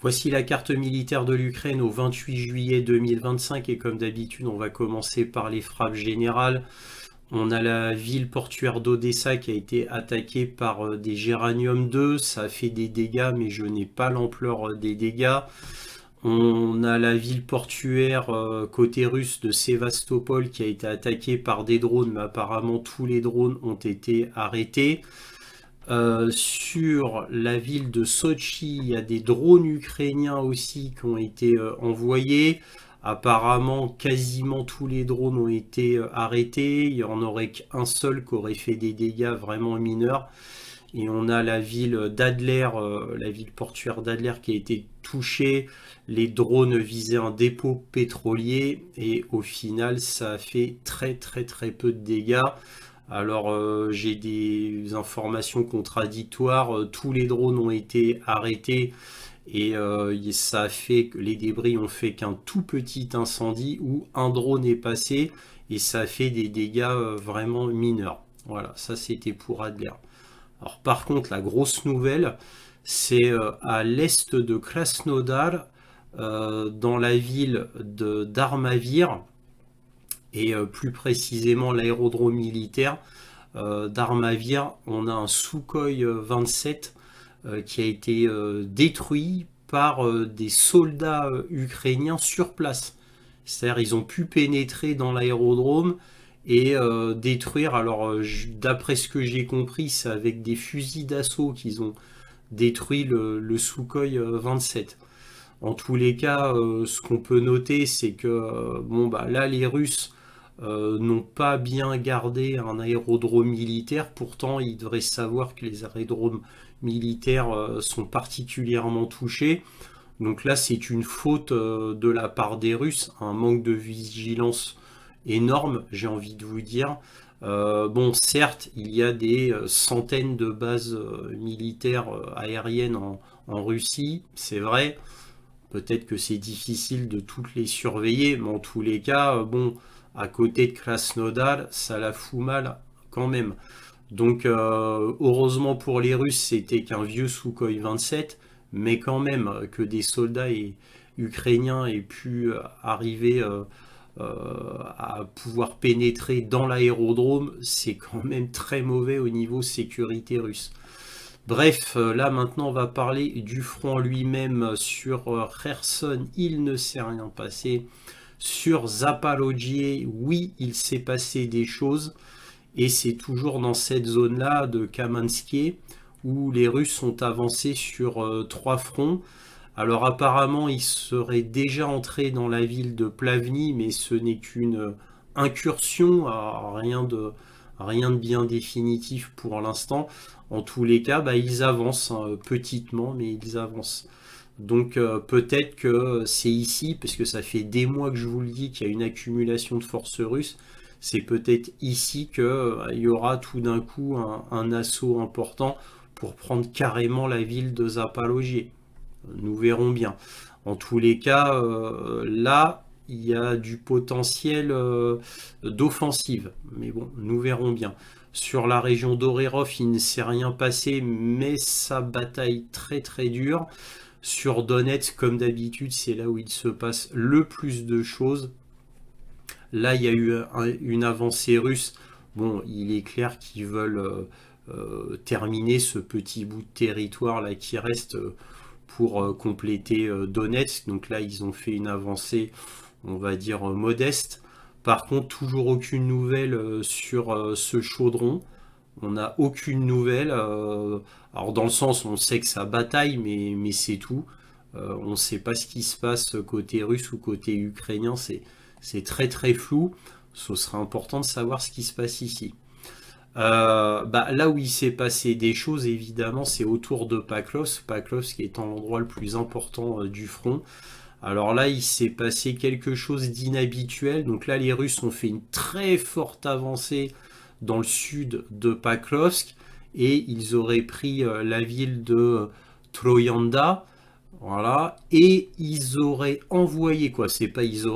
Voici la carte militaire de l'Ukraine au 28 juillet 2025 et comme d'habitude on va commencer par les frappes générales. On a la ville portuaire d'Odessa qui a été attaquée par des Géranium 2, ça a fait des dégâts mais je n'ai pas l'ampleur des dégâts. On a la ville portuaire côté russe de Sévastopol qui a été attaquée par des drones mais apparemment tous les drones ont été arrêtés. Sur la ville de Sochi, il y a des drones ukrainiens aussi qui ont été envoyés. Apparemment, quasiment tous les drones ont été arrêtés. Il n'y en aurait qu'un seul qui aurait fait des dégâts vraiment mineurs. Et on a la ville d'Adler, la ville portuaire d'Adler qui a été touchée. Les drones visaient un dépôt pétrolier et au final, ça a fait très très très peu de dégâts. Alors j'ai des informations contradictoires, tous les drones ont été arrêtés et ça a fait que les débris ont fait qu'un tout petit incendie où un drone est passé et ça a fait des dégâts vraiment mineurs. Voilà, ça c'était pour Adler. Alors par contre la grosse nouvelle c'est à l'est de Krasnodar, dans la ville d'Armavir et plus précisément l'aérodrome militaire d'Armavir, on a un Sukhoi 27 qui a été détruit par des soldats ukrainiens sur place. C'est-à-dire ils ont pu pénétrer dans l'aérodrome et détruire, alors d'après ce que j'ai compris, c'est avec des fusils d'assaut qu'ils ont détruit le Sukhoi 27. En tous les cas, ce qu'on peut noter, c'est que bon, bah, là, les Russes n'ont pas bien gardé un aérodrome militaire. Pourtant, ils devraient savoir que les aérodromes militaires sont particulièrement touchés. Donc là, c'est une faute de la part des Russes, un manque de vigilance énorme, j'ai envie de vous dire. Bon, certes, il y a des centaines de bases militaires aériennes en Russie, c'est vrai. Peut-être que c'est difficile de toutes les surveiller, mais en tous les cas, bon, à côté de Krasnodar, ça la fout mal quand même. Donc, heureusement pour les Russes, c'était qu'un vieux Sukhoi 27, mais quand même que des soldats ukrainiens aient pu arriver à pouvoir pénétrer dans l'aérodrome, c'est quand même très mauvais au niveau sécurité russe. Bref, là maintenant on va parler du front lui-même. Sur Kherson, il ne s'est rien passé. Sur Zaporojye, oui, il s'est passé des choses. Et c'est toujours dans cette zone-là de Kamansky où les Russes sont avancés sur 3 fronts. Alors apparemment, ils seraient déjà entrés dans la ville de Plavny, mais ce n'est qu'une incursion, rien de bien définitif pour l'instant. En tous les cas, bah, ils avancent hein, petitement, mais ils avancent. Donc peut-être que c'est ici, parce que ça fait des mois que je vous le dis qu'il y a une accumulation de forces russes, c'est peut-être ici qu'il y aura tout d'un coup un assaut important pour prendre carrément la ville de Zaporojye. Nous verrons bien. En tous les cas, là, il y a du potentiel d'offensive. Mais bon, nous verrons bien. Sur la région d'Orerov, il ne s'est rien passé, mais ça bataille très très dur. Sur Donetsk, comme d'habitude, c'est là où il se passe le plus de choses. Là, il y a eu une avancée russe. Bon, il est clair qu'ils veulent terminer ce petit bout de territoire là qui reste pour compléter Donetsk. Donc là, ils ont fait une avancée, on va dire, modeste. Par contre, toujours aucune nouvelle sur ce chaudron. On n'a aucune nouvelle. Alors dans le sens, on sait que ça bataille, mais c'est tout. On ne sait pas ce qui se passe côté russe ou côté ukrainien. C'est très très flou. Ce sera important de savoir ce qui se passe ici. Bah, là où il s'est passé des choses, évidemment, c'est autour de Paklovsk. Paklovsk étant l'endroit le plus important du front. Alors là, il s'est passé quelque chose d'inhabituel. Donc là, les Russes ont fait une très forte avancée dans le sud de Paklovsk et ils auraient pris la ville de Troyanda. Voilà. Et ils auraient envoyé, quoi, c'est pas ils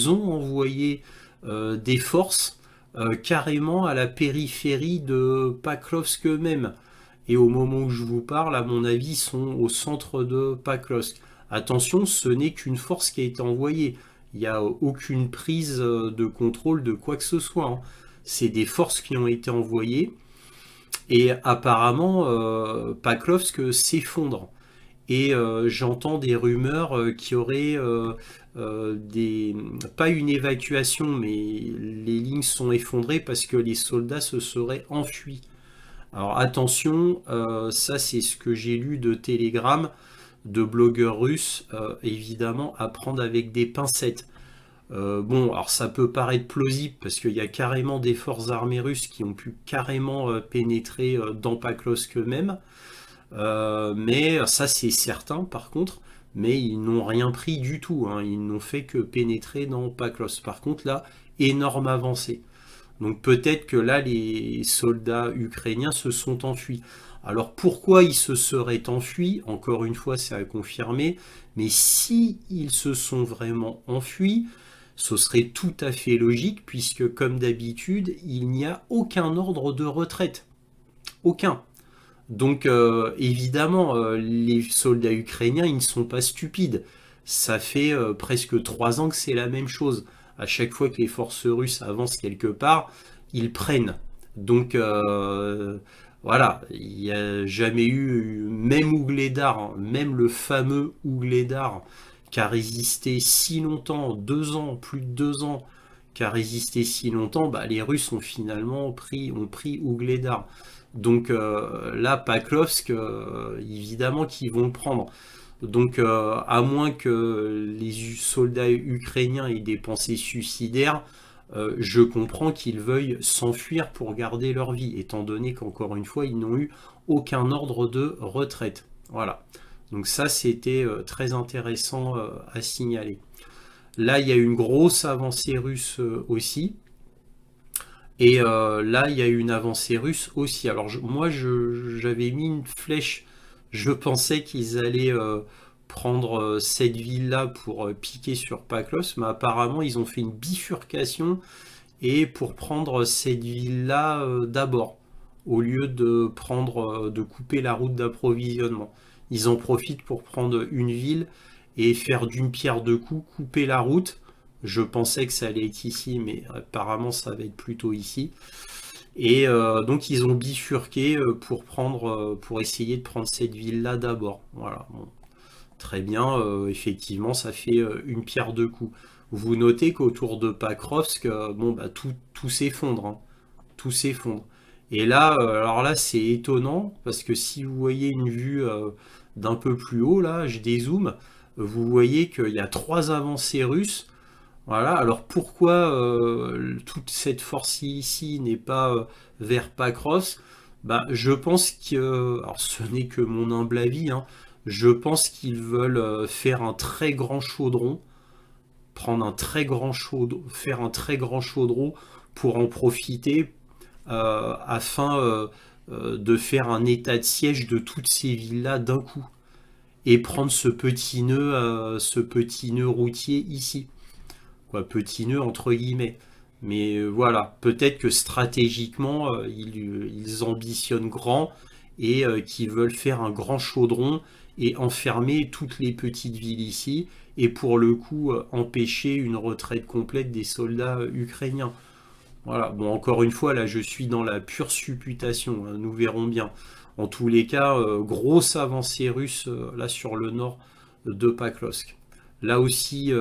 ont envoyé des forces carrément à la périphérie de Paklovsk eux-mêmes. Et au moment où je vous parle, à mon avis, ils sont au centre de Paklovsk. Attention, ce n'est qu'une force qui a été envoyée. Il n'y a aucune prise de contrôle de quoi que ce soit, hein. C'est des forces qui ont été envoyées. Et apparemment, Paklovsk s'effondre. Et j'entends des rumeurs qui auraient pas une évacuation, mais les lignes sont effondrées parce que les soldats se seraient enfuis. Alors attention, ça c'est ce que j'ai lu de télégrammes de blogueurs russes, évidemment à prendre avec des pincettes. Bon, alors ça peut paraître plausible parce qu'il y a carrément des forces armées russes qui ont pu carrément pénétrer dans Paklovsk eux-mêmes. Mais ça c'est certain par contre, mais ils n'ont rien pris du tout, hein. Ils n'ont fait que pénétrer dans Paklovsk. Par contre là, énorme avancée. Donc peut-être que là les soldats ukrainiens se sont enfuis. Alors pourquoi ils se seraient enfuis? Encore une fois, c'est à confirmer. Mais si ils se sont vraiment enfuis, ce serait tout à fait logique puisque comme d'habitude, il n'y a aucun ordre de retraite. Aucun. Donc évidemment, les soldats ukrainiens, ils ne sont pas stupides. Ça fait presque 3 ans que c'est la même chose. À chaque fois que les forces russes avancent quelque part, ils prennent. Donc voilà, il n'y a jamais eu, même Ougledar, hein, même le fameux Ougledar, qui a résisté si longtemps, 2 ans, plus de 2 ans, qui a résisté si longtemps, bah, les Russes ont finalement pris Ougledar. Donc là, Paklovsk, évidemment qu'ils vont le prendre. Donc à moins que les soldats ukrainiens aient des pensées suicidaires, je comprends qu'ils veuillent s'enfuir pour garder leur vie, étant donné qu'encore une fois, ils n'ont eu aucun ordre de retraite. Voilà. Donc ça, c'était très intéressant à signaler. Là, il y a une grosse avancée russe aussi. Et là, il y a eu une avancée russe aussi. Alors moi, j'avais mis une flèche. Je pensais qu'ils allaient prendre cette ville-là pour piquer sur Paklos, mais apparemment, ils ont fait une bifurcation et pour prendre cette ville-là d'abord, au lieu de couper la route d'approvisionnement. Ils en profitent pour prendre une ville et faire d'une pierre deux coups, couper la route. Je pensais que ça allait être ici, mais apparemment ça va être plutôt ici. Et donc ils ont bifurqué pour essayer de prendre cette ville-là d'abord. Voilà. Bon. Très bien, effectivement, ça fait une pierre deux coups. Vous notez qu'autour de Pakrovsk, bon, bah, tout s'effondre, hein. Tout s'effondre. Et là, alors là, c'est étonnant, parce que si vous voyez une vue d'un peu plus haut, là, je dézoome, vous voyez qu'il y a 3 avancées russes. Voilà, alors pourquoi toute cette force ici n'est pas vers Pakrovsk? Bah, je pense que, alors ce n'est que mon humble avis, hein, je pense qu'ils veulent faire un très grand chaudron, prendre un très grand chaudron, faire un très grand chaudron pour en profiter afin de faire un état de siège de toutes ces villes-là d'un coup et prendre ce petit nœud routier ici. Quoi, petit nœud entre guillemets. Mais voilà, peut-être que stratégiquement, ils ambitionnent grand et qu'ils veulent faire un grand chaudron et enfermer toutes les petites villes ici et pour le coup empêcher une retraite complète des soldats ukrainiens. Voilà, bon encore une fois là je suis dans la pure supputation, hein, nous verrons bien. En tous les cas, grosse avancée russe là sur le nord de Paklovsk. Là aussi,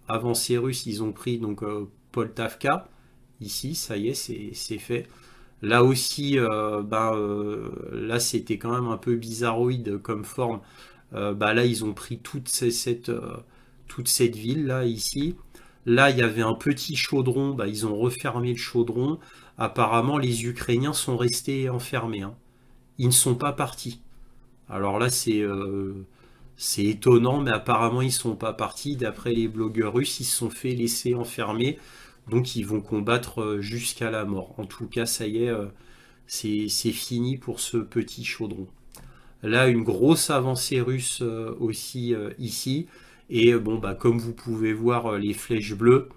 avancée russe, ils ont pris donc Poltavka. Ici, ça y est, c'est fait. Là aussi, là c'était quand même un peu bizarroïde comme forme. Bah, là, ils ont pris toute cette ville là ici. Là, il y avait un petit chaudron. Bah, ils ont refermé le chaudron. Apparemment, les Ukrainiens sont restés enfermés, hein. Ils ne sont pas partis. Alors là, c'est étonnant, mais apparemment ils sont pas partis. D'après les blogueurs russes, ils se sont fait laisser enfermer, donc ils vont combattre jusqu'à la mort. En tout cas, ça y est, c'est fini pour ce petit chaudron. Là, une grosse avancée russe aussi ici. Et bon, bah, comme vous pouvez voir les flèches bleues,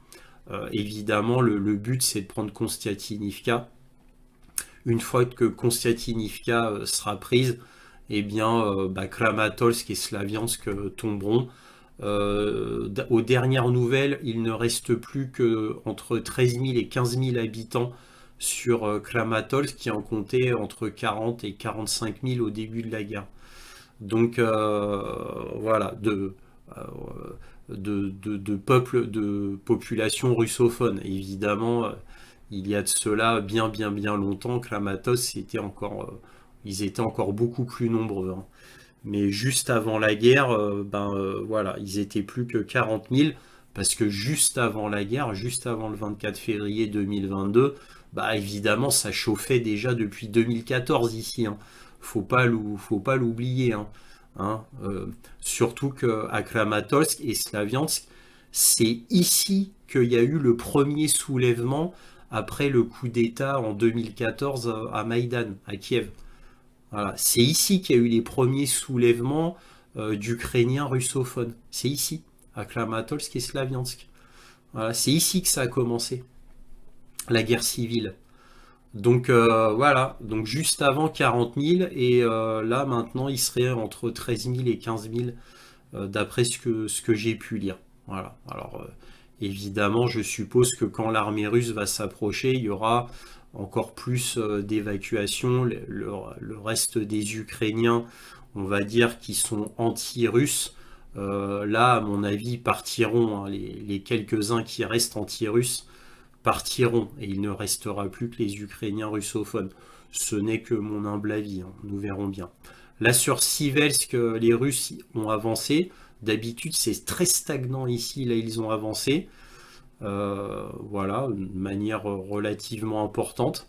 évidemment, le but c'est de prendre Konstantinivka. Une fois que Konstantinivka sera prise, eh bien, Kramatorsk et Slaviansk tomberont. Aux dernières nouvelles, il ne reste plus que entre 13 000 et 15 000 habitants sur Kramatorsk, qui en comptait entre 40 et 45 000 au début de la guerre. Donc voilà, euh, de population russophone. Évidemment, il y a de cela bien longtemps, Kramatorsk, ils étaient encore beaucoup plus nombreux, hein. Mais juste avant la guerre, voilà, ils étaient plus que 40 000, parce que juste avant la guerre, juste avant le 24 février 2022, bah évidemment, ça chauffait déjà depuis 2014 ici, hein. Faut pas l'oublier, hein. Hein, surtout qu'à Kramatorsk et Slaviansk, c'est ici qu'il y a eu le premier soulèvement après le coup d'État en 2014 à Maïdan, à Kiev. Voilà. C'est ici qu'il y a eu les premiers soulèvements d'Ukrainiens russophones. C'est ici, à Kramatorsk et Slaviansk. Voilà. C'est ici que ça a commencé, la guerre civile. Donc voilà, donc juste avant 40 000, et là maintenant il serait entre 13 000 et 15 000 d'après ce que j'ai pu lire. Voilà. Alors évidemment, je suppose que quand l'armée russe va s'approcher, il y aura encore plus d'évacuations. Le reste des Ukrainiens, on va dire, qui sont anti-russes, là, à mon avis, partiront, hein. Les quelques-uns qui restent anti-russes partiront, et il ne restera plus que les Ukrainiens russophones. Ce n'est que mon humble avis, hein. Nous verrons bien. Là, sur Siversk, les Russes ont avancé. D'habitude, c'est très stagnant ici. Là, ils ont avancé. Voilà, de manière relativement importante.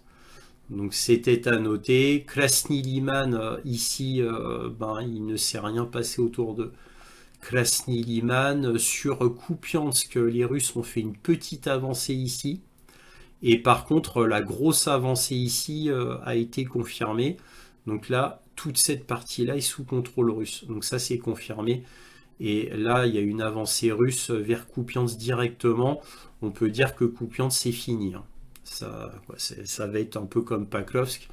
Donc, c'était à noter. Krasny Liman, ici, il ne s'est rien passé autour de Krasny Liman. Sur Kupiansk, les Russes ont fait une petite avancée ici. Et par contre, la grosse avancée ici a été confirmée. Donc là, toute cette partie-là est sous contrôle russe. Donc ça, c'est confirmé. Et là, il y a une avancée russe vers Kupiansk directement. On peut dire que Kupiansk, c'est fini, hein. Ça va être un peu comme Paklovsk.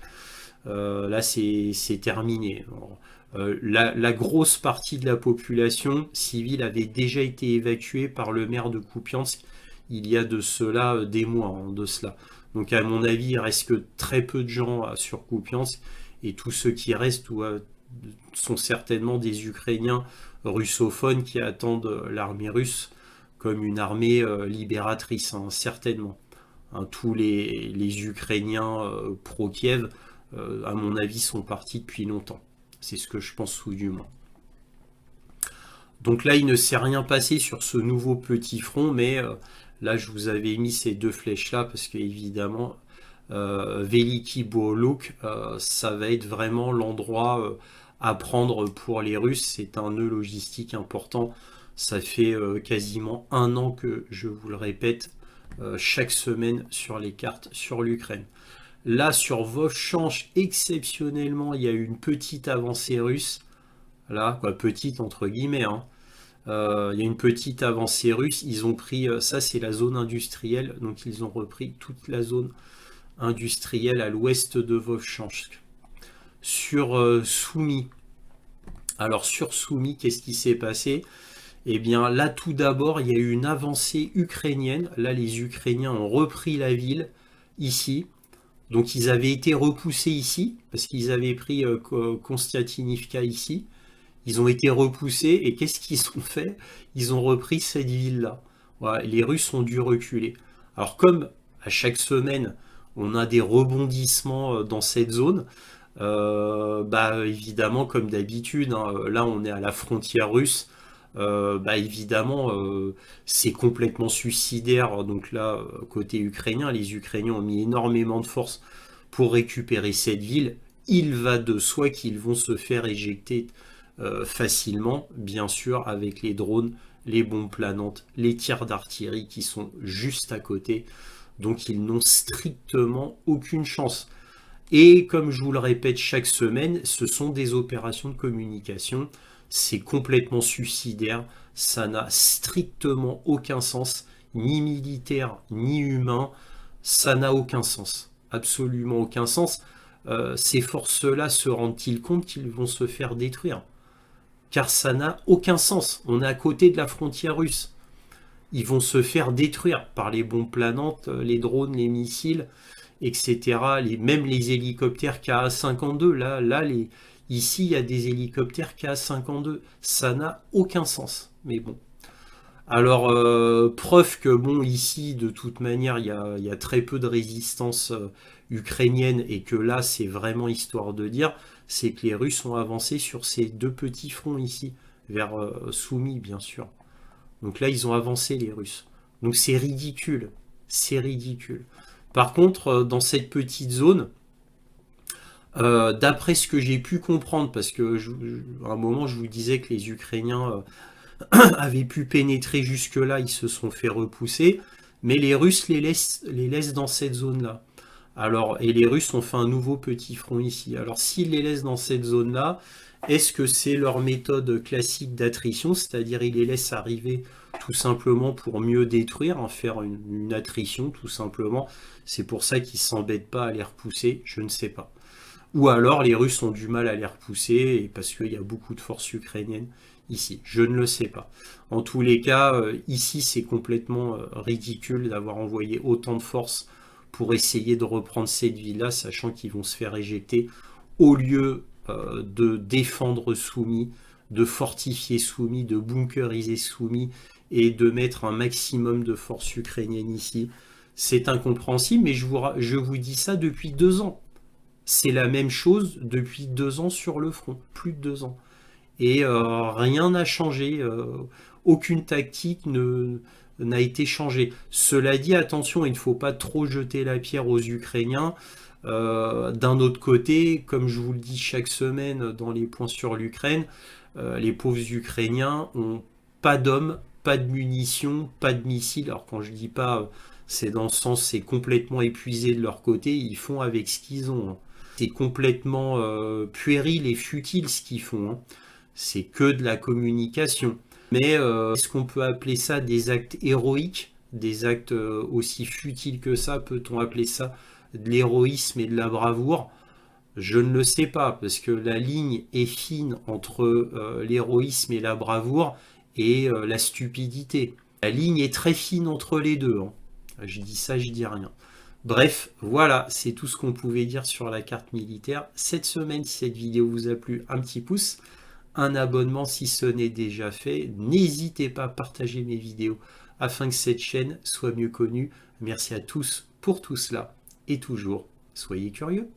Là, c'est terminé. Bon, la grosse partie de la population civile avait déjà été évacuée par le maire de Kupiansk il y a de cela des mois, hein, de cela. Donc à mon avis, il reste que très peu de gens sur Kupiansk, et tous ceux qui restent sont certainement des Ukrainiens russophones qui attendent l'armée russe comme une armée libératrice, hein, certainement. Hein, tous les Ukrainiens pro-Kiev, à mon avis, sont partis depuis longtemps. C'est ce que je pense, tout du moins. Donc là, il ne s'est rien passé sur ce nouveau petit front, mais là, je vous avais mis ces deux flèches-là parce que, évidemment, Veliki Bolok, ça va être vraiment l'endroit à prendre pour les Russes. C'est un nœud logistique important. Ça fait quasiment un an que, je vous le répète, chaque semaine sur les cartes sur l'Ukraine. Là, sur Vovchansk, exceptionnellement, il y a eu une petite avancée russe. Là, quoi, petite entre guillemets, hein. Il y a une petite avancée russe. Ils ont pris, ça c'est la zone industrielle, donc ils ont repris toute la zone industrielle à l'ouest de Vovchansk. Sur Soumy, alors sur Soumy, qu'est-ce qui s'est passé? Eh bien là, tout d'abord, il y a eu une avancée ukrainienne. Là, les Ukrainiens ont repris la ville ici. Donc ils avaient été repoussés ici, parce qu'ils avaient pris Konstantinivka ici. Ils ont été repoussés, et qu'est-ce qu'ils ont fait? Ils ont repris cette ville-là. Voilà, les Russes ont dû reculer. Alors comme à chaque semaine, on a des rebondissements dans cette zone, évidemment, comme d'habitude, hein, là on est à la frontière russe, évidemment, c'est complètement suicidaire. Donc là, côté ukrainien, les Ukrainiens ont mis énormément de force pour récupérer cette ville. Il va de soi qu'ils vont se faire éjecter facilement, bien sûr, avec les drones, les bombes planantes, les tirs d'artillerie qui sont juste à côté. Donc ils n'ont strictement aucune chance. Et comme je vous le répète chaque semaine, ce sont des opérations de communication. C'est complètement suicidaire. Ça n'a strictement aucun sens, ni militaire, ni humain. Ça n'a aucun sens. Absolument aucun sens. ces forces-là se rendent-ils compte qu'ils vont se faire détruire? Car ça n'a aucun sens. On est à côté de la frontière russe. Ils vont se faire détruire par les bombes planantes, les drones, les missiles, etc. Même les hélicoptères Ka-52. Ici, il y a des hélicoptères Ka-52. Ça n'a aucun sens. Mais bon. Alors, preuve que, bon, ici, de toute manière, il y a très peu de résistance ukrainienne et que là, c'est vraiment histoire de dire, c'est que les Russes ont avancé sur ces deux petits fronts ici, vers Soumy, bien sûr. Donc là, ils ont avancé, les Russes. Donc c'est ridicule. C'est ridicule. Par contre, dans cette petite zone, d'après ce que j'ai pu comprendre, parce que à un moment, je vous disais que les Ukrainiens avaient pu pénétrer jusque-là, ils se sont fait repousser, mais les Russes les laissent dans cette zone-là. Alors, et les Russes ont fait un nouveau petit front ici. Alors, s'ils les laissent dans cette zone-là, est-ce que c'est leur méthode classique d'attrition, c'est-à-dire ils les laissent arriver tout simplement pour mieux détruire, hein, faire une attrition tout simplement. C'est pour ça qu'ils ne s'embêtent pas à les repousser, je ne sais pas. Ou alors les Russes ont du mal à les repousser et parce qu'il y a beaucoup de forces ukrainiennes ici. Je ne le sais pas. En tous les cas, ici c'est complètement ridicule d'avoir envoyé autant de forces pour essayer de reprendre cette ville-là, sachant qu'ils vont se faire éjecter au lieu de défendre Soumy, de fortifier Soumy, de bunkeriser Soumy et de mettre un maximum de forces ukrainiennes ici. C'est incompréhensible, mais je vous dis ça depuis 2 ans. C'est la même chose depuis 2 ans sur le front, plus de 2 ans. Et rien n'a changé, aucune tactique n'a été changée. Cela dit, attention, il ne faut pas trop jeter la pierre aux Ukrainiens. D'un autre côté, comme je vous le dis chaque semaine dans les points sur l'Ukraine, les pauvres Ukrainiens ont pas d'hommes, pas de munitions, pas de missiles. Alors quand je dis pas, c'est dans le sens, c'est complètement épuisé de leur côté, ils font avec ce qu'ils ont, hein. C'est complètement puéril et futile ce qu'ils font, hein. C'est que de la communication. Mais est-ce qu'on peut appeler ça des actes héroïques? Des actes aussi futiles que ça? Peut-on appeler ça de l'héroïsme et de la bravoure? Je ne le sais pas, parce que la ligne est fine entre l'héroïsme et la bravoure et la stupidité. La ligne est très fine entre les deux, hein. Je dis ça, je dis rien. Bref, voilà, c'est tout ce qu'on pouvait dire sur la carte militaire. Cette semaine, si cette vidéo vous a plu, un petit pouce, un abonnement si ce n'est déjà fait. N'hésitez pas à partager mes vidéos afin que cette chaîne soit mieux connue. Merci à tous pour tout cela et toujours, soyez curieux.